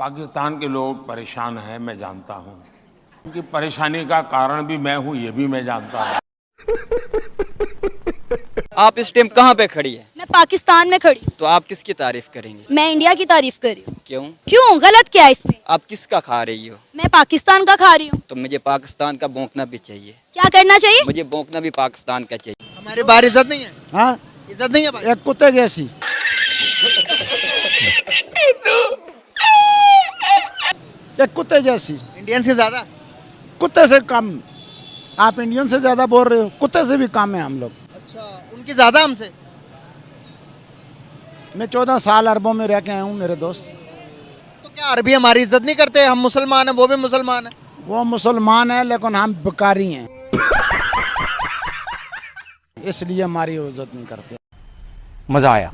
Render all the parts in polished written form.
पाकिस्तान के लोग परेशान हैं, मैं जानता हूँ। उनकी परेशानी का कारण भी मैं हूँ, ये भी मैं जानता हूँ। आप इस टाइम कहाँ पे खड़ी है? मैं पाकिस्तान में खड़ी हूँ। तो आप किसकी तारीफ करेंगे? मैं इंडिया की तारीफ कर रही हूँ। क्यों? क्यों, गलत क्या है इसमें? आप किसका खा रही हो? मैं पाकिस्तान का खा रही हूँ। तो मुझे पाकिस्तान का भौंकना भी चाहिए। क्या करना चाहिए? मुझे भौंकना भी पाकिस्तान का चाहिए। हमारे बाहर इज्जत नहीं है। हाँ, इज्जत नहीं है भाई। एक कुत्ते जैसी। एक कुत्ते जैसी, इंडियन से ज्यादा। कुत्ते से कम। आप इंडियन से ज्यादा बोल रहे हो, कुत्ते से भी कम है हम लोग। अच्छा, उनकी ज्यादा हमसे। मैं 14 साल अरबों में रह के आया हूँ मेरे दोस्त। तो क्या अरबी हमारी इज्जत नहीं करते? हम मुसलमान हैं, वो भी मुसलमान है। वो मुसलमान है लेकिन हम बेकारी हैं, इसलिए हमारी इज्जत नहीं करते। मजा आया।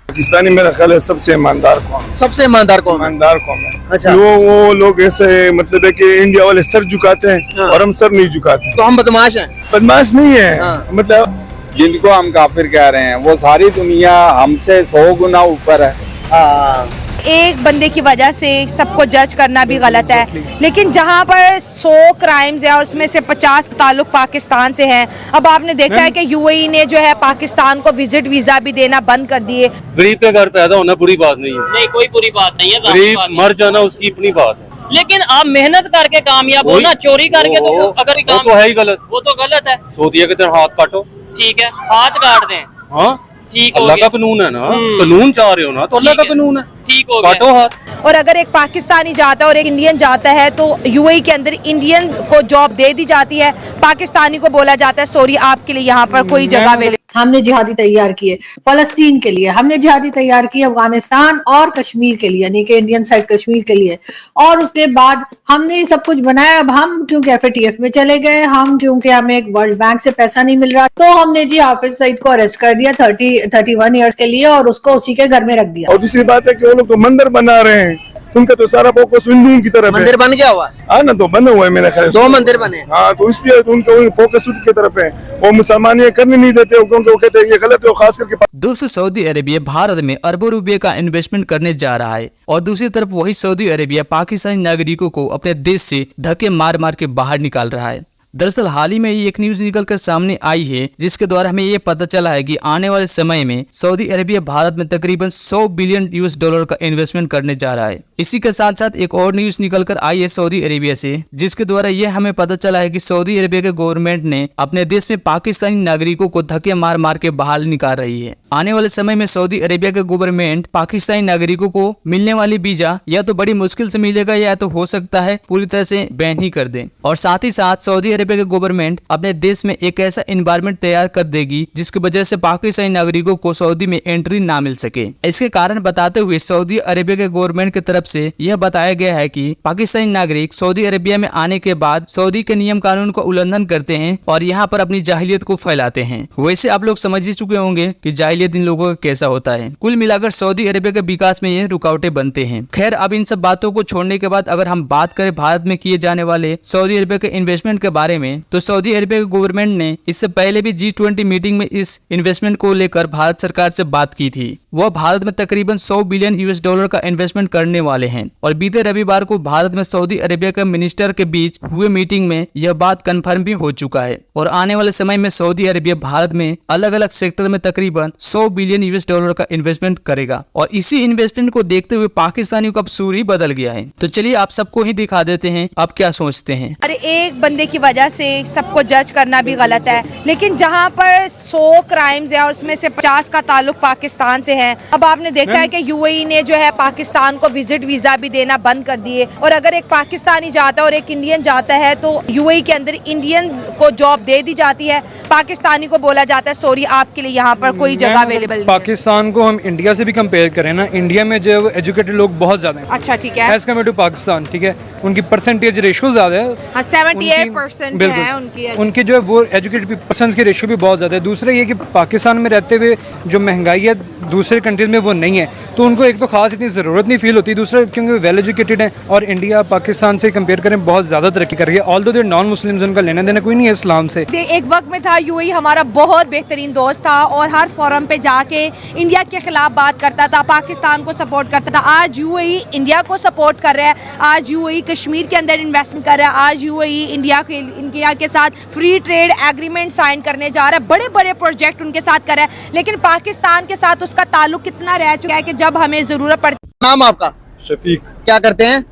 पाकिस्तानी मेरा ख्याल है सबसे ईमानदार कौम, सबसे ईमानदार कौम है। ईमानदार कौम है। अच्छा। वो लोग ऐसे मतलब है कि इंडिया वाले सर झुकाते हैं हाँ। और हम सर नहीं झुकाते। तो हम बदमाश हैं। बदमाश नहीं है। हाँ। मतलब जिनको हम काफिर कह रहे हैं वो सारी दुनिया हमसे 100 गुना ऊपर है। हाँ। एक बंदे की वजह से सबको जज करना भी गलत है, लेकिन जहां पर 100 क्राइम्स है और उसमें से 50 ताल्लुक पाकिस्तान से हैं। अब आपने देखा है कि यूएई ने जो है पाकिस्तान को विजिट वीजा भी देना बंद कर दिए। गरीब के घर पैदा होना बुरी बात नहीं है। नहीं, कोई बुरी बात नहीं है। गरीब मर जाना उसकी अपनी बात है। लेकिन आप मेहनत करके कामयाब हो ना, चोरी करके तो अगर वो तो है ही गलत। वो तो गलत है। सऊदीया के तरह हाथ काटो। ठीक है, हाथ काट दें। हाँ, ठीक हो अल्लाह गया। का कानून है ना, कानून चाह रहे हो ना तो अल्लाह का कानून है, ठीक हो काटो गया। हाथ। और अगर एक पाकिस्तानी जाता है और एक इंडियन जाता है तो यूएई के अंदर इंडियन को जॉब दे दी जाती है, पाकिस्तानी को बोला जाता है सॉरी आपके लिए यहाँ पर कोई जगह अवेलेबल। हमने जिहादी तैयार किए फलस्तीन के लिए, हमने जिहादी तैयार किए अफगानिस्तान और कश्मीर के लिए, यानी कि इंडियन साइड कश्मीर के लिए। और उसके बाद हमने ये सब कुछ बनाया। अब हम क्योंकि एफएटीएफ में चले गए, हम क्योंकि हमें एक वर्ल्ड बैंक से पैसा नहीं मिल रहा, तो हमने जी हाफिज सईद को अरेस्ट कर दिया 31 ईयर्स के लिए और उसको उसी के घर में रख दिया। और दूसरी बात है कि वो लोग तो मंदिर बना रहे हैं, उनका तो सारा फोकस हिंदुओं की तरफ है। मंदिर बन गया हुआ। हाँ ना, तो बना हुआ है मेरे ख्याल से। 2 मंदिर बने। हाँ, तो इसलिए तो उनका फोकस उनकी तरफ है। वो मुसलमान ये करने नहीं देते क्योंकि वो कहते हैं ये गलत है, खास करके। दोस्तों, सऊदी अरेबिया भारत में अरबों रुपए का इन्वेस्टमेंट करने जा रहा है और दूसरी तरफ वही सऊदी अरेबिया पाकिस्तानी नागरिकों को अपने देश से धक्के मार मार के बाहर निकाल रहा है। दरअसल हाल ही में ये एक न्यूज निकलकर सामने आई है जिसके द्वारा हमें ये पता चला है कि आने वाले समय में सऊदी अरेबिया भारत में तकरीबन 100 बिलियन यूएस डॉलर का इन्वेस्टमेंट करने जा रहा है। इसी के साथ साथ एक और न्यूज निकलकर आई है सऊदी अरेबिया से, जिसके द्वारा यह हमें पता चला है कि सऊदी अरेबिया के गवर्नमेंट ने अपने देश में पाकिस्तानी नागरिकों को धक्के मार मार के बाहर निकाल रही है। आने वाले समय में सऊदी अरेबिया के गवर्नमेंट पाकिस्तानी नागरिकों को मिलने वाली वीजा या तो बड़ी मुश्किल से मिलेगा या तो हो सकता है पूरी तरह से बैन ही कर दे। और साथ ही साथ सऊदी अरेबिया के गवर्नमेंट अपने देश में एक ऐसा एनवायरनमेंट तैयार कर देगी जिसकी वजह से पाकिस्तानी नागरिकों को सऊदी में एंट्री ना मिल सके। इसके कारण बताते हुए सऊदी अरेबिया के गवर्नमेंट की तरफ से यह बताया गया है कि पाकिस्तानी नागरिक सऊदी अरेबिया में आने के बाद सऊदी के नियम कानून का उल्लंघन करते हैं और यहाँ पर अपनी जाहिलियत को फैलाते हैं। वैसे आप लोग समझ ही चुके होंगे कि जाहिलियत इन लोगों का कैसा होता है। कुल मिलाकर सऊदी अरेबिया के विकास में ये रुकावटें बनते हैं। खैर, अब इन सब बातों को छोड़ने के बाद अगर हम बात करें भारत में किए जाने वाले सऊदी अरेबिया के इन्वेस्टमेंट के बारे में, तो सऊदी अरेबिया के गवर्नमेंट ने इससे पहले भी G20 मीटिंग में इस इन्वेस्टमेंट को लेकर भारत सरकार से बात की थी। वह भारत में तकरीबन 100 बिलियन यूएस डॉलर का इन्वेस्टमेंट करने वाले हैं और बीते रविवार को भारत में सऊदी अरेबिया के मिनिस्टर के बीच हुए मीटिंग में यह बात कंफर्म भी हो चुका है। और आने वाले समय में सऊदी अरेबिया भारत में अलग अलग सेक्टर में तकरीबन 100 बिलियन यूएस डॉलर का इन्वेस्टमेंट करेगा और इसी इन्वेस्टमेंट को देखते हुए पाकिस्तानियों का अब सूर ही बदल गया है। तो चलिए आप सबको ही दिखा देते हैं आप क्या सोचते हैं। अरे एक बंदे की वजह से सबको जज करना भी गलत है, लेकिन जहां पर 100 क्राइम्स है और उसमें से 50 का ताल्लुक पाकिस्तान से है। अब आपने देखा है कि यूएई ने जो है पाकिस्तान को विजिट वीजा भी देना बंद कर दिए। और अगर एक पाकिस्तानी जाता है और एक इंडियन जाता है तो यूएई के अंदर इंडियंस को जॉब दे दी जाती है, पाकिस्तानी को बोला जाता है सॉरी आपके लिए यहाँ पर कोई जगह अवेलेबल नहीं है। पाकिस्तान को हम इंडिया से भी कंपेयर करें ना, इंडिया में जो एजुकेटेड लोग बहुत ज्यादा हैं। अच्छा, ठीक है। एज कम्पेयर टू पाकिस्तान, ठीक है, उनकी परसेंटेज रेशियो ज्यादा है। हाँ, 78% है उनकी जो है वो एजुकेटेड पर्सन की रेशियो भी बहुत ज़्यादा है। दूसरा ये कि पाकिस्तान में रहते हुए जो महंगाई है दूसरे कंट्रीज में वो नहीं है, तो उनको एक तो खास इतनी ज़रूरत नहीं फील होती। दूसरा दूसरा क्योंकि वेल एजुकेटेड हैं और इंडिया पाकिस्तान से कंपेयर करें बहुत ज़्यादा तरक्की कर रही है। ऑल्दो दे नॉन मुस्लिम्स, उनका लेना देना कोई नहीं है इस्लाम से। एक वक्त में था यूएई हमारा बहुत बेहतरीन दोस्त था और हर फोरम पे जाके इंडिया के खिलाफ बात करता था, पाकिस्तान को सपोर्ट करता था। आज यूएई इंडिया को सपोर्ट कर रहा है, आज यूएई कश्मीर के अंदर इन्वेस्टमेंट कर रहा है, आज यूएई इंडिया के साथ फ्री ट्रेड एग्रीमेंट साइन करने जा रहा है, बड़े बड़े प्रोजेक्ट उनके साथ कर रहा है। लेकिन पाकिस्तान के साथ उसका ताल्लुक कितना रह चुका है कि जब हमें जरूरत पड़ती। नाम आपका? शफीक। क्या करते हैं?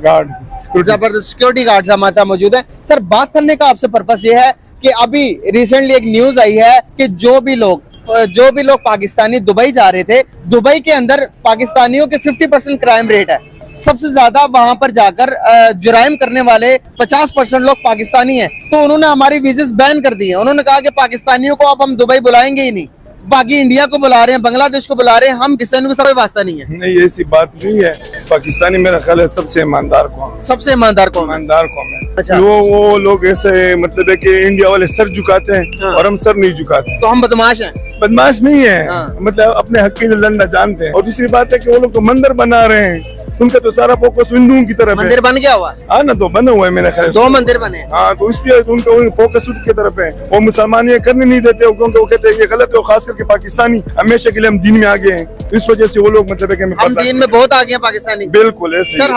गार्ड, जबरदस्त सिक्योरिटी गार्ड हमारे साथ मौजूद है। सर, बात करने का आपसे पर्पस ये है कि अभी रिसेंटली एक न्यूज आई है कि जो भी लोग पाकिस्तानी दुबई जा रहे थे, दुबई के अंदर पाकिस्तानियों के 50% क्राइम रेट है। सबसे ज्यादा वहां पर जाकर जुराइम करने वाले 50% लोग पाकिस्तानी हैं। तो उन्होंने हमारी वीज़ा बैन कर दी है। उन्होंने कहा कि पाकिस्तानियों को अब हम दुबई बुलाएंगे ही नहीं, बाकी इंडिया को बुला रहे हैं, बांग्लादेश को बुला रहे हैं, हम किसानों का कोई वास्ता नहीं है। नहीं, ऐसी बात नहीं है। पाकिस्तानी मेरा ख्याल है सबसे ईमानदार कौम है। सबसे ईमानदार कौम है। अच्छा। वो लोग ऐसे मतलब है कि इंडिया वाले सर झुकाते हैं और हम सर नहीं झुकाते। तो हम बदमाश हैं? बदमाश नहीं है, मतलब अपने हक के लिए लड़ना जानते हैं। और दूसरी बात है कि वो लोग तो मंदिर बना रहे हैं, उनका तो सारा फोकस हिंदुओं की तरफ है। मंदिर बन गया हुआ? हाँ ना, तो बना हुआ है मेरे ख्याल से। 2 मंदिर बने। हाँ, तो इसलिए उनका फोकस उनकी तरफ है। वो मुसलमान ये करने नहीं देते क्योंकि वो कहते हैं ये गलत है। और खास करके पाकिस्तानी हमेशा के लिए हम दीन में आगे हैं, इस वजह से वो लोग मतलब है कि हम दीन में बहुत आगे हैं पाकिस्तानी। बिल्कुल ऐसे। सर,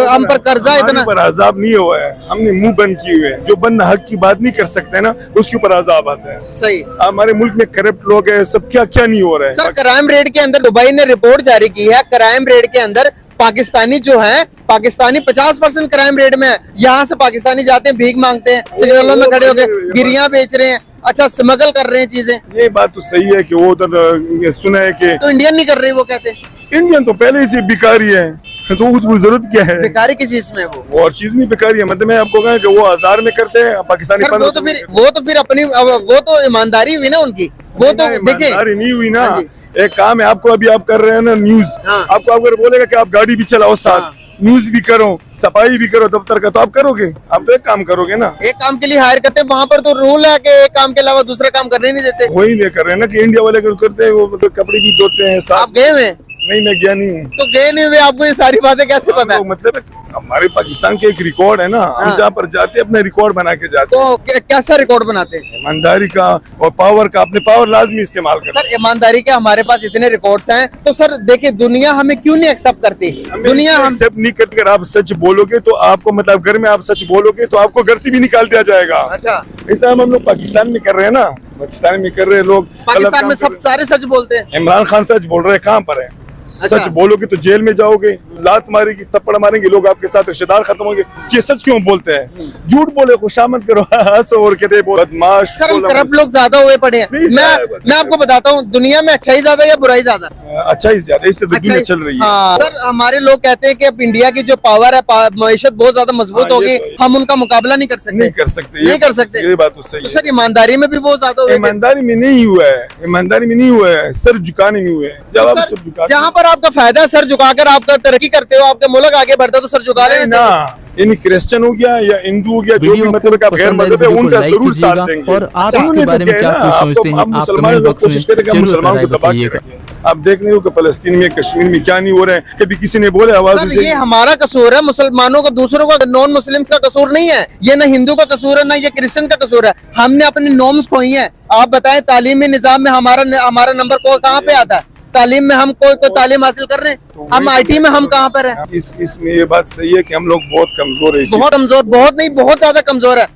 हम पर कर्जा इतना पर अजाब नहीं हुआ है, हमने मुंह बंद किए हुए हैं। जो बंदा हक की बात नहीं कर सकते ना, उसके ऊपर अजाब आता है। सही। हमारे मुल्क में करप्ट लोग है, सब क्या क्या नहीं हो रहा है। सर, क्राइम रेट के अंदर दुबई ने रिपोर्ट जारी की है, क्राइम रेट के अंदर पाकिस्तानी जो है, पाकिस्तानी 50% क्राइम रेट में है। यहाँ से पाकिस्तानी जाते हैं, भीख मांगते हैं, सिग्नलों में खड़े होकर गिरियां बेच रहे हैं, अच्छा स्मगल कर रहे हैं चीजें। ये बात तो सही है कि वो उधर सुना है कि तो इंडियन नहीं कर रही, वो कहते हैं इंडियन तो पहले से भिखारी है, तो उसको जरूरत क्या है? भिखारी की चीज में वो और चीज नहीं भिखारी है। मतलब मैं आपको कहा कि वो 1000 में करते हैं, पाकिस्तानी वो तो फिर अपनी वो तो ईमानदारी हुई ना उनकी। वो तो देखिए ईमानदारी नहीं हुई ना। एक काम है, आपको अभी आप कर रहे हैं ना न्यूज, आपको अगर बोलेगा कि आप गाड़ी भी चलाओ साथ, न्यूज भी करो, सफाई भी करो दफ्तर का, तो आप करोगे? आप तो एक काम करोगे ना। एक काम के लिए हायर करते हैं, वहाँ पर तो रूल है कि एक काम के अलावा दूसरा काम करने नहीं देते। वही ले कर रहे हैं ना कि इंडिया वाले करते हैं, वो मतलब कपड़े भी धोते हैं। आप गए हुए? नहीं, मैं गया नहीं हूँ। तो गए नहीं हुए, आपको ये सारी बातें कैसे पता है? मतलब हमारे पाकिस्तान के एक रिकॉर्ड है ना, हम जहाँ पर जाते हैं अपने रिकॉर्ड बना के जाते हैं। तो कैसा रिकॉर्ड बनाते हैं? ईमानदारी का और पावर का, अपने पावर लाजमी इस्तेमाल कर। सर, ईमानदारी के हमारे पास इतने रिकॉर्ड्स हैं, तो सर देखिए दुनिया हमें क्यों नहीं एक्सेप्ट करती? दुनिया हम एक्सेप्ट नहीं करती। अगर आप सच बोलोगे तो आपको मतलब घर में आप सच बोलोगे तो आपको घर से भी निकाल दिया जाएगा। अच्छा, ऐसा हम लोग पाकिस्तान में कर रहे हैं ना, पाकिस्तान में कर रहे हैं लोग। पाकिस्तान में सब सारे सच बोलते हैं। इमरान खान सच बोल रहे हैं, कहाँ पर है? अच्छा। सच बोलोगे तो जेल में जाओगे, लात मारेगी, थप्पड़ मारेंगे लोग, आपके साथ रिश्तेदार खत्म होंगे। ये सच क्यों बोलते हैं? झूठ बोले, खुशामद करो, हंसो और कहते बदमाश। सर, हम करप्ट लोग ज्यादा हुए पड़े हैं। मैं आपको बताता हूँ, दुनिया में अच्छाई ज्यादा या बुराई ज्यादा? अच्छाई ज्यादा, इससे दुनिया चल रही है। सर, हमारे लोग कहते हैं कि अब इंडिया की जो पावर है, माईशत बहुत ज्यादा मजबूत होगी, हम उनका मुकाबला नहीं कर सकते। नहीं कर सकते। ये बात तो सही है। सर, ईमानदारी में भी बहुत ज्यादा हुए। ईमानदारी में नहीं हुआ है, ईमानदारी में नहीं हुआ है, सर झुकाने में हुए हैं। जब आप सर झुका, जहाँ पर आपका फायदा है, सर झुकाकर आपका तरक्की करते हो, आपका मुल्क आगे बढ़ता है, तो सर झुका लेना ना। यानी क्रिश्चियन हो गया या हिंदू हो गया, जो भी मतलब आप गैर मजहब है, उनका जरूर साथ देंगे। और आप इसके बारे में क्या कुछ सोचते हैं? आप मुसलमान लोग कोशिश करेंगे मुसलमान को दबा के रखें। आप देख रहे हो कि फलस्तीन में, कश्मीर में क्या नहीं हो रहा है। कभी किसी ने बोले आवाज, ये हमारा कसूर है, मुसलमानों का, दूसरों का, नॉन मुस्लिम का कसूर नहीं है। ये ना हिंदू का कसूर है, ना ये क्रिश्चियन का कसूर है। हमने अपनी नॉर्म्स खोई है। आप बताएं, तालीमी निजाम में हमारा नंबर कहाँ पे आता है? तालीम में हम कोई तालीम हासिल कर रहे हैं? हम आईटी में हम कहाँ पर हैं? इसमें ये बात सही है कि हम लोग बहुत कमजोर है। बहुत कमजोर, बहुत नहीं, बहुत ज्यादा कमजोर है।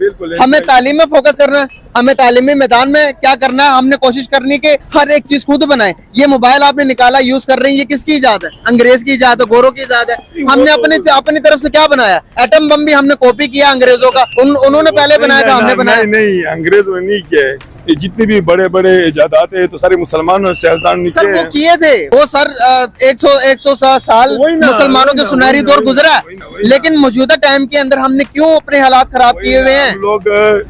हमें तालीम में फोकस करना है, हमें तालीमी मैदान में क्या करना है, हमने कोशिश करनी कि हर एक चीज खुद बनाए। ये मोबाइल आपने निकाला, यूज कर रहे हैं, ये किसकी इजाद है? अंग्रेज की इजाद है, गोरों की इजाद है। हमने अपनी तरफ से क्या बनाया? एटम बम भी हमने कॉपी किया अंग्रेजों का, उन्होंने पहले बनाया था, हमने बनाया नहीं, अंग्रेजों ने नहीं किया है। ये जितने भी बड़े बड़े इजादात है तो सारे मुसलमानों से सर वो किए थे। वो सर 100 साल मुसलमानों के सुनहरी दौर गुजरा, लेकिन मौजूदा टाइम के अंदर हमने क्यों अपने हालात खराब किए हुए हैं? लोग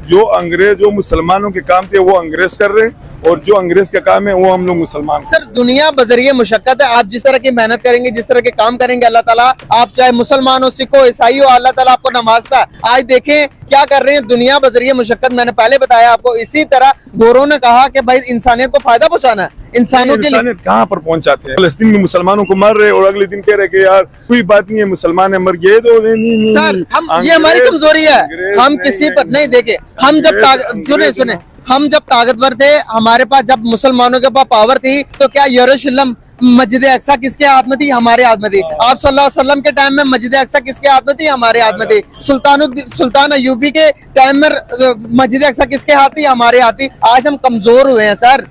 जो अंग्रेज, जो मुसलमानों के काम थे वो अंग्रेज कर रहे हैं, और जो अंग्रेज का काम है वो हम लोग मुसलमान। सर दुनिया बजरिए मुशक्कत है, आप जिस तरह की मेहनत करेंगे, जिस तरह के काम करेंगे, अल्लाह ताला आप चाहे मुसलमान हो, सिख हो, ईसाई हो, अल्लाह ताला आपको नवाजता है। आज देखें क्या कर रहे हैं, दुनिया बजरिए मुशक्कत। मैंने पहले बताया आपको, इसी तरह गोरों ने कहा कि भाई इंसानियत को फायदा पहुंचाना है, इंसानों के लिए। कहाँ पर पहुंचाते हैं? फलस्तीन में मुसलमानों को मार रहे और अगले दिन कह रहे कि यार कोई बात नहीं है, मुसलमान है, मर गए तो नहीं। सर हम ये हमारी कमजोरी है, हम किसी पर नहीं देखे। हम जब सुने हम जब ताकतवर थे, हमारे पास जब मुसलमानों के पास पावर थी, तो क्या यरूशलेम मस्जिद अक्सा किसके हाथ में थी? हमारे हाथ में थी। आप सल्लल्लाहु अलैहि वसल्लम के टाइम में मस्जिद अक्सा किसके हाथ में थी? हमारे हाथ में थी। सुल्तान अयूबी के टाइम में मस्जिद अक्सा किसके हाथ थी? हमारे हाथ थी। आज हम कमजोर हुए हैं सर।